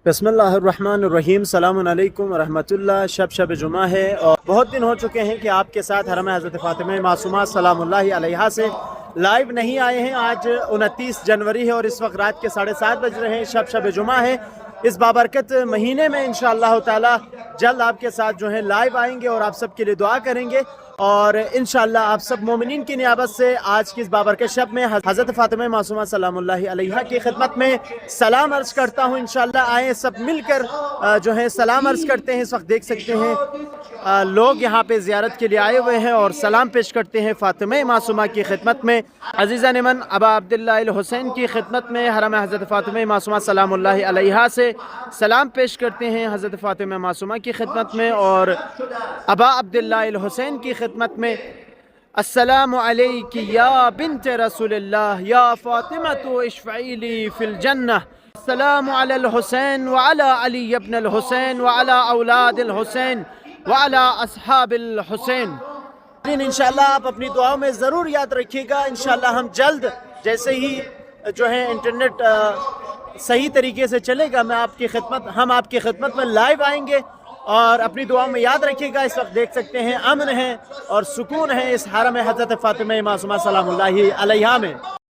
बिस्मिल्लाहिर्रहमानिर्रहीम सलाम अलैकुम वरहमतुल्लाह। शब जुमा है और बहुत दिन हो चुके हैं कि आपके साथ हरम हज़रत फ़ातिमा मासूमा सलामुल्लाहि अलैहा से लाइव नहीं आए हैं। आज 29 जनवरी है और इस वक्त रात के 7:30 बज रहे हैं। शब जुमा है। इस बाबरकत महीने में इंशाअल्लाह ताला जल्द आपके साथ जो है लाइव आएंगे और आप सब के लिए दुआ करेंगे। और इंशाअल्लाह आप सब मोमिनीन की नियाबत से आज की इस बाबरकत शब में हज़रत फ़ातिमा मासूमा सलामुल्लाहि अलैहा की खिदमत में सलाम अर्ज़ करता हूँ। इंशाअल्लाह आए सब मिलकर जो है सलाम अर्ज़ करते हैं। इस वक्त देख सकते हैं लोग यहाँ पे ज़ियारत के लिए आए हुए हैं और सलाम पेश करते हैं फ़ातिमा मासूमा की खिदमत में। अज़ीज़ा निमन अबा अब्दुल्लाह अल हुसैन की खिदमत में हरम हज़रत फ़ातिमा मासूमा सलामुल्लाहि अलैहा से सलाम पेश करते हैं हज़रत फ़ातिमा मासूमा की खिदमत में। और अबा अब्दुल्लाह अल हुसैन की खिदमत में अस्सलामु अलैकी या बिन्त रसूलिल्लाह या फ़ातिमतु इश्फ़ईली फ़िल जन्नह। अस्सलामु अलल हुसैन व अला अली इब्न अल हुसैन व अला औलाद अल हुसैन व अला अस्हाबिल हुसैन। इंशाअल्लाह आप अपनी दुआओं में ज़रूर याद रखिएगा। इंशाअल्लाह हम जल्द जैसे ही जो है इंटरनेट सही तरीके से चलेगा हम आपकी खिदमत में लाइव आएंगे। और अपनी दुआओं में याद रखिएगा। इस वक्त देख सकते हैं अमन है और सुकून है इस हरम हज़रत फ़ातिमा मासूमा सलामुल्लाहि अलैहा में।